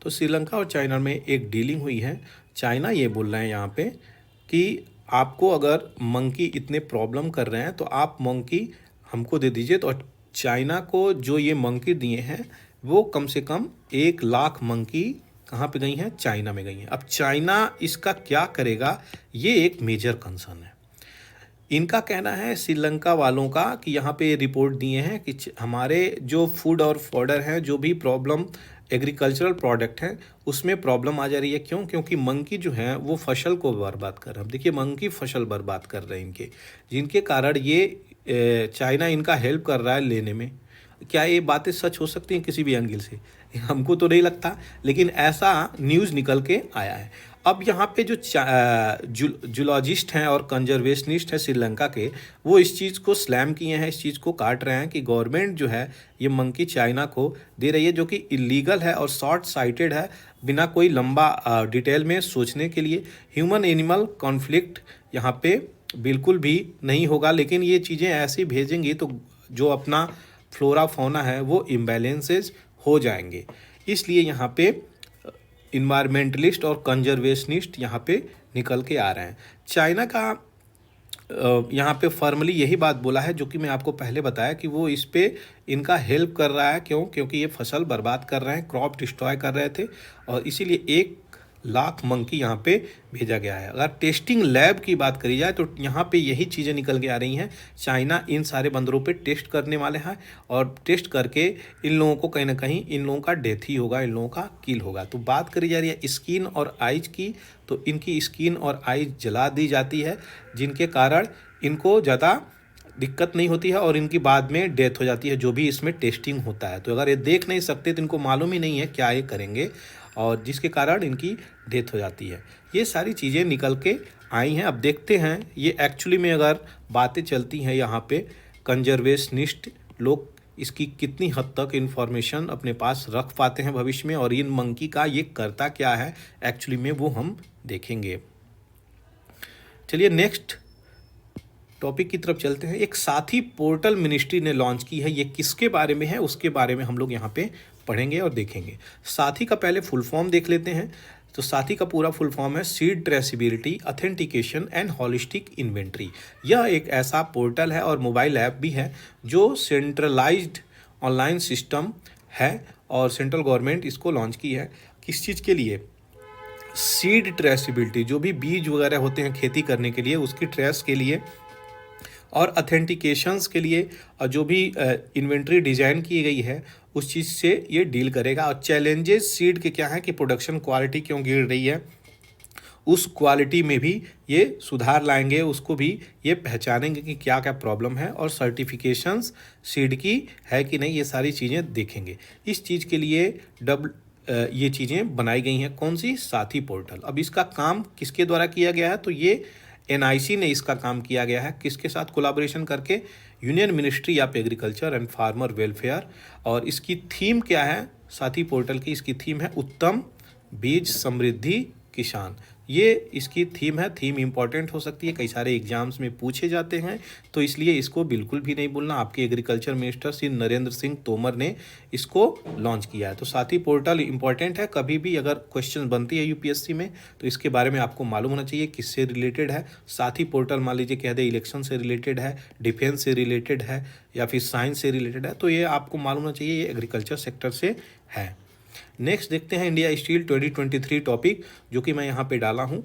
तो श्रीलंका और चाइना में एक डीलिंग हुई है। चाइना ये बोल रहे हैं यहाँ पे कि आपको अगर मंकी इतने प्रॉब्लम कर रहे हैं तो आप मंकी हमको दे दीजिए। तो चाइना को जो ये मंकी दिए हैं वो कम से कम 1 लाख मंकी कहाँ पे गई हैं? चाइना में गई हैं। अब चाइना इसका क्या करेगा, ये एक मेजर कंसर्न है। इनका कहना है श्रीलंका वालों का कि यहाँ पे रिपोर्ट दिए हैं कि हमारे जो फूड और फॉडर हैं, जो भी प्रॉब्लम एग्रीकल्चरल प्रोडक्ट हैं, उसमें प्रॉब्लम आ जा रही है। क्यों? क्योंकि मंकी जो है वो फसल को बर्बाद कर रहा है। अब देखिए मंकी फसल बर्बाद कर रहे हैं इनके, जिनके कारण ये चाइना इनका हेल्प कर रहा है लेने में। क्या ये बातें सच हो सकती हैं किसी भी एंगल से? हमको तो नहीं लगता, लेकिन ऐसा न्यूज़ निकल के आया है। अब यहाँ पे जो जूलॉजिस्ट हैं और कंजर्वेशनिस्ट हैं श्रीलंका के, वो इस चीज़ को स्लैम किए हैं, इस चीज़ को काट रहे हैं कि गवर्नमेंट जो है ये मंकी चाइना को दे रही है, जो कि इलीगल है और शॉर्ट साइटेड है, बिना कोई लंबा डिटेल में सोचने के लिए। ह्यूमन एनिमल कॉन्फ्लिक्ट यहाँ पे बिल्कुल भी नहीं होगा, लेकिन ये चीज़ें ऐसी भेजेंगी तो जो अपना फ्लोरा फौना है वो इम्बैलेंसेस हो जाएंगे। इसलिए यहाँ पे इन्वायरमेंटलिस्ट और कंजर्वेशनिस्ट यहाँ पे निकल के आ रहे हैं। चाइना का यहाँ पे फॉर्मली यही बात बोला है, जो कि मैं आपको पहले बताया कि वो इस पे इनका हेल्प कर रहा है। क्यों? क्योंकि ये फसल बर्बाद कर रहे हैं, क्रॉप डिस्ट्रॉय कर रहे थे, और इसीलिए 1 लाख मंकी यहाँ पे भेजा गया है। अगर टेस्टिंग लैब की बात करी जाए तो यहाँ पे यही चीज़ें निकल के आ रही हैं। चाइना इन सारे बंदरों पे टेस्ट करने वाले हैं, और टेस्ट करके इन लोगों को कहीं ना कहीं इन लोगों का डेथ ही होगा, इन लोगों का किल होगा। तो बात करी जा रही है स्किन और आइज की, तो इनकी स्किन और आइज जला दी जाती है, जिनके कारण इनको ज़्यादा दिक्कत नहीं होती है और इनकी बाद में डेथ हो जाती है, जो भी इसमें टेस्टिंग होता है। तो अगर ये देख नहीं सकते तो इनको मालूम ही नहीं है क्या ये करेंगे, और जिसके कारण इनकी डेथ हो जाती है। ये सारी चीज़ें निकल के आई हैं। अब देखते हैं ये एक्चुअली में अगर बातें चलती हैं यहाँ पे, कंजर्वेशनिस्ट लोग इसकी कितनी हद तक इन्फॉर्मेशन अपने पास रख पाते हैं भविष्य में, और इन मंकी का ये करता क्या है एक्चुअली में, वो हम देखेंगे। चलिए नेक्स्ट टॉपिक की तरफ चलते हैं। एक साथी पोर्टल मिनिस्ट्री ने लॉन्च की है, ये किसके बारे में है उसके बारे में हम लोग यहाँ पे पढ़ेंगे और देखेंगे। साथी का पहले फुल फॉर्म देख लेते हैं। तो साथी का पूरा फुल फॉर्म है seed traceability authentication and holistic inventory. यह एक ऐसा पोर्टल है और मोबाइल ऐप भी है जो सेंट्रलाइज्ड ऑनलाइन सिस्टम है, और सेंट्रल गवर्नमेंट इसको लॉन्च की है। किस चीज़ के लिए? सीड ट्रेसिबिलिटी, जो भी बीज वगैरह होते हैं खेती करने के लिए, उसकी ट्रेस के लिए, और अथेंटिकेशंस के लिए, और जो भी इन्वेंट्री डिज़ाइन की गई है उस चीज़ से ये डील करेगा। और चैलेंजेस सीड के क्या है कि प्रोडक्शन क्वालिटी क्यों गिर रही है, उस क्वालिटी में भी ये सुधार लाएंगे, उसको भी ये पहचानेंगे कि क्या क्या प्रॉब्लम है, और सर्टिफिकेशंस सीड की है कि नहीं, ये सारी चीज़ें देखेंगे। इस चीज़ के लिए ये चीज़ें बनाई गई हैं। कौन सी? साथी पोर्टल। अब इसका काम किसके द्वारा किया गया है? तो ये NIC ने इसका काम किया गया है। किसके साथ कोलाबोरेशन करके? Union ministry of agriculture and farmer welfare. और इसकी थीम क्या है साथी पोर्टल की? इसकी थीम है उत्तम बीज समृद्धि किसान। ये इसकी थीम है। थीम इंपॉर्टेंट हो सकती है, कई सारे एग्जाम्स में पूछे जाते हैं, तो इसलिए इसको बिल्कुल भी नहीं भूलना। आपके एग्रीकल्चर मिनिस्टर श्री नरेंद्र सिंह तोमर ने इसको लॉन्च किया है। तो साथी पोर्टल इंपॉर्टेंट है, कभी भी अगर क्वेश्चन बनती है UPSC में तो इसके बारे में आपको मालूम होना चाहिए किससे रिलेटेड है। साथी पोर्टल मान लीजिए कह दे इलेक्शन से रिलेटेड है, डिफेंस से रिलेटेड है, या फिर साइंस से रिलेटेड है, तो ये आपको मालूम होना चाहिए ये एग्रीकल्चर सेक्टर से है। नेक्स्ट देखते हैं इंडिया स्टील 2023 टॉपिक, जो कि मैं यहाँ पे डाला हूँ।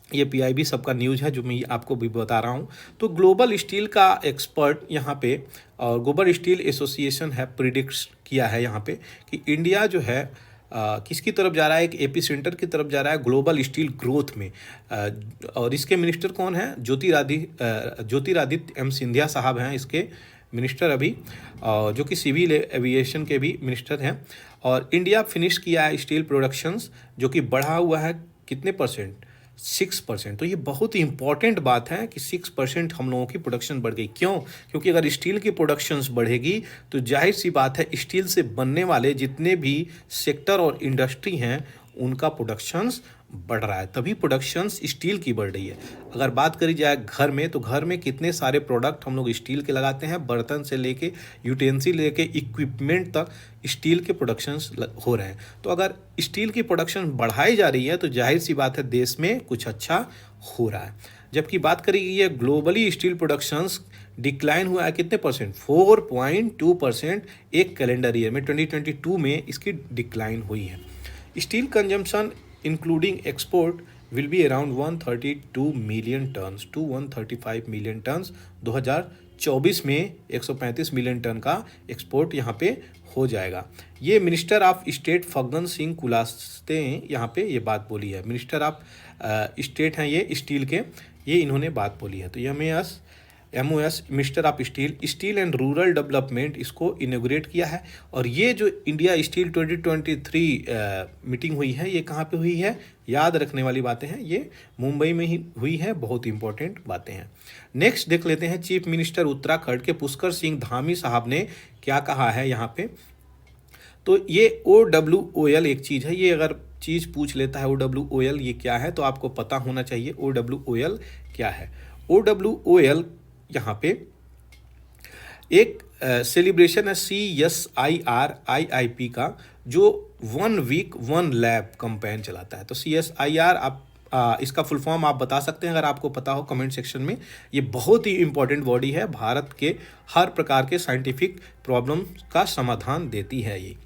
ये PIB सबका न्यूज़ है जो मैं आपको भी बता रहा हूँ। तो ग्लोबल स्टील का एक्सपर्ट यहाँ पे, और ग्लोबल स्टील एसोसिएशन है, प्रिडिक्ट किया है यहाँ पे कि इंडिया जो है किसकी तरफ जा रहा है? एक एपीसेंटर की तरफ जा रहा है ग्लोबल स्टील ग्रोथ में। और इसके मिनिस्टर कौन है? ज्योतिरादित्य M सिंधिया साहब हैं इसके मिनिस्टर अभी, जो कि सिविल एविएशन के भी मिनिस्टर हैं। और इंडिया फिनिश किया है स्टील प्रोडक्शंस, जो कि बढ़ा हुआ है कितने परसेंट? 6%। तो ये बहुत ही इंपॉर्टेंट बात है कि 6% हम लोगों की प्रोडक्शन बढ़ गई। क्यों? क्योंकि अगर स्टील की प्रोडक्शंस बढ़ेगी तो जाहिर सी बात है स्टील से बनने वाले जितने भी सेक्टर और इंडस्ट्री हैं उनका प्रोडक्शंस बढ़ रहा है, तभी प्रोडक्शंस स्टील की बढ़ रही है। अगर बात करी जाए घर में, तो घर में कितने सारे प्रोडक्ट हम लोग स्टील के लगाते हैं, बर्तन से लेके यूटेंसिल लेके इक्विपमेंट तक स्टील के प्रोडक्शंस हो रहे हैं। तो अगर स्टील की प्रोडक्शन बढ़ाई जा रही है तो जाहिर सी बात है देश में कुछ अच्छा हो रहा है। जबकि बात करी गई है ग्लोबली स्टील प्रोडक्शंस डिक्लाइन हुआ है कितने परसेंट? 4.2% एक कैलेंडर ईयर में 2022 में इसकी डिक्लाइन हुई है। Steel consumption including export will be around 132 million tons to 135 million tons. 2024 में 135 मिलियन टन का एक्सपोर्ट यहाँ पे हो जाएगा। ये minister of state Faggan Singh Kulaste यहाँ पे ये बात बोली है। मिनिस्टर ऑफ स्टेट हैं ये स्टील के, ये इन्होंने बात बोली है। तो MOS minister of steel and rural development इसको इनोग्रेट किया है। और ये जो इंडिया स्टील 2023 मीटिंग हुई है, ये कहाँ पे हुई है? याद रखने वाली बातें हैं, ये मुंबई में ही हुई है। बहुत इंपॉर्टेंट बातें हैं। नेक्स्ट देख लेते हैं, चीफ मिनिस्टर उत्तराखंड के पुष्कर सिंह धामी साहब ने क्या कहा है यहाँ पे। तो ये OWOL एक चीज़ है, ये अगर चीज़ पूछ लेता है OWOL ये क्या है तो आपको पता होना चाहिए OWOL क्या है। OWOL यहाँ पे एक सेलिब्रेशन है CSIR IIP का, जो 1 वीक 1 लैब कैंपेन चलाता है। तो CSIR आप इसका फुल फॉर्म आप बता सकते हैं अगर आपको पता हो कमेंट सेक्शन में। ये बहुत ही इंपॉर्टेंट बॉडी है, भारत के हर प्रकार के साइंटिफिक प्रॉब्लम का समाधान देती है ये।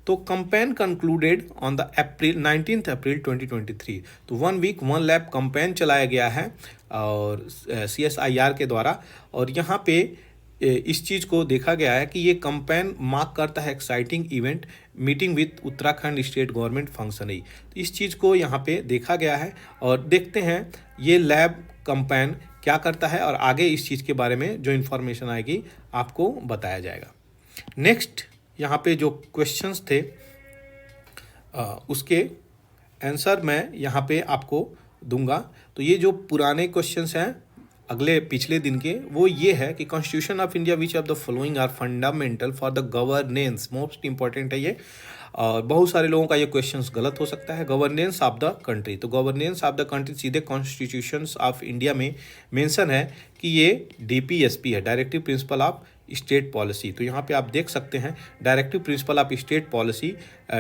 तो कैंपेन कंक्लूडेड ऑन द 19 अप्रैल 2023। तो 1 वीक 1 लैब कैंपेन चलाया गया है और CSIR के द्वारा। और यहाँ पे इस चीज़ को देखा गया है कि ये कैंपेन मार्क करता है exciting event meeting with Uttarakhand state government functionary. तो इस चीज़ को यहाँ पे देखा गया है और देखते हैं ये लैब कैंपेन क्या करता है और आगे इस चीज़ के बारे में जो इन्फॉर्मेशन आएगी आपको बताया जाएगा। नेक्स्ट यहाँ पे जो क्वेश्चंस थे उसके आंसर मैं यहाँ पे आपको दूंगा। तो ये जो पुराने क्वेश्चंस हैं अगले पिछले दिन के, वो ये है कि constitution of India which of the following are fundamental for the governance. Most important है ये और बहुत सारे लोगों का ये क्वेश्चंस गलत हो सकता है। गवर्नेंस ऑफ द कंट्री, तो गवर्नेंस ऑफ द कंट्री सीधे कॉन्स्टिट्यूशन ऑफ इंडिया में मेंशन है कि ये DPSP है, directive principle of state policy. तो यहाँ पे आप देख सकते हैं directive principle of state policy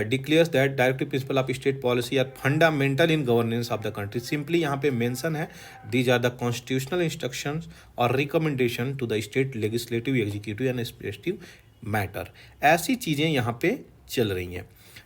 declares that directive principle of state policy are fundamental in governance of the country. Simply यहाँ पे मेंशन है these are the constitutional instructions और recommendation to the state legislative executive and expressive matter. ऐसी चीज़ें यहाँ पे चल रही हैं।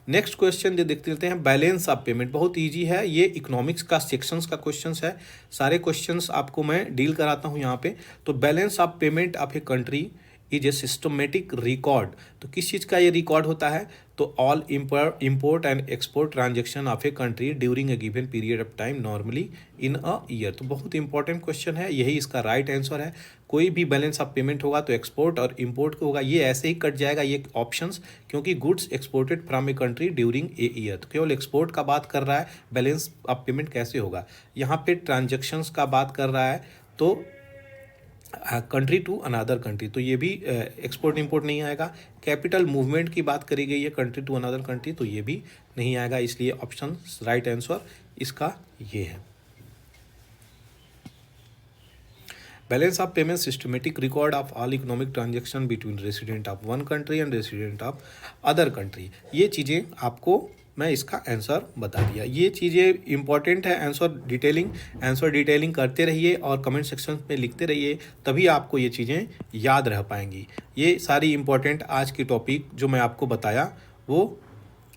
नेक्स्ट क्वेश्चन जो देखते लेते हैं, बैलेंस ऑफ पेमेंट। बहुत इजी है, ये इकोनॉमिक्स का सेक्शंस का क्वेश्चंस है। सारे क्वेश्चंस आपको मैं डील कराता हूँ यहाँ पे। तो balance of payment of a country is a systematic record. तो किस चीज़ का ये रिकॉर्ड होता है? तो all import and export transaction of a country during a given period of time normally in a year. तो बहुत इंपॉर्टेंट क्वेश्चन है, यही इसका राइट आंसर है। कोई भी बैलेंस ऑफ पेमेंट होगा तो एक्सपोर्ट और इम्पोर्ट को होगा, ये ऐसे ही कट जाएगा ये ऑप्शंस, क्योंकि goods exported from a country during a year. तो केवल एक्सपोर्ट का बात कर रहा है, बैलेंस ऑफ पेमेंट कैसे होगा? यहाँ पे ट्रांजेक्शन्स का बात कर रहा है, तो कंट्री टू अनदर कंट्री, तो ये भी एक्सपोर्ट इंपोर्ट नहीं आएगा। कैपिटल मूवमेंट की बात करी गई है कंट्री टू अनदर कंट्री, तो ये भी नहीं आएगा। इसलिए ऑप्शन राइट आंसर इसका ये है। Balance of payment systematic record of all economic transaction between resident of one country and resident of other country. ये चीज़ें आपको मैं इसका आंसर बता दिया। ये चीज़ें इंपॉर्टेंट है, आंसर डिटेलिंग करते रहिए और कमेंट सेक्शन में लिखते रहिए, तभी आपको ये चीज़ें याद रह पाएंगी। ये सारी इंपॉर्टेंट आज की टॉपिक जो मैं आपको बताया वो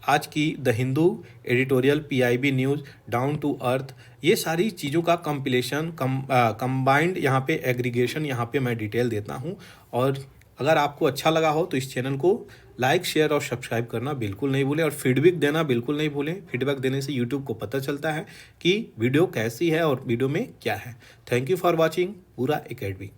आज की the Hindu editorial, PIB news, down to earth, ये सारी चीज़ों का कंपिलेशन कंबाइंड यहाँ पे एग्रीगेशन यहाँ पे मैं डिटेल देता हूँ। और अगर आपको अच्छा लगा हो तो इस चैनल को लाइक, शेयर और सब्सक्राइब करना बिल्कुल नहीं भूलें और फीडबैक देना बिल्कुल नहीं भूलें। फीडबैक देने से यूट्यूब को पता चलता है कि वीडियो कैसी है और वीडियो में क्या है। थैंक यू फॉर वॉचिंग पूरा एकेडमी।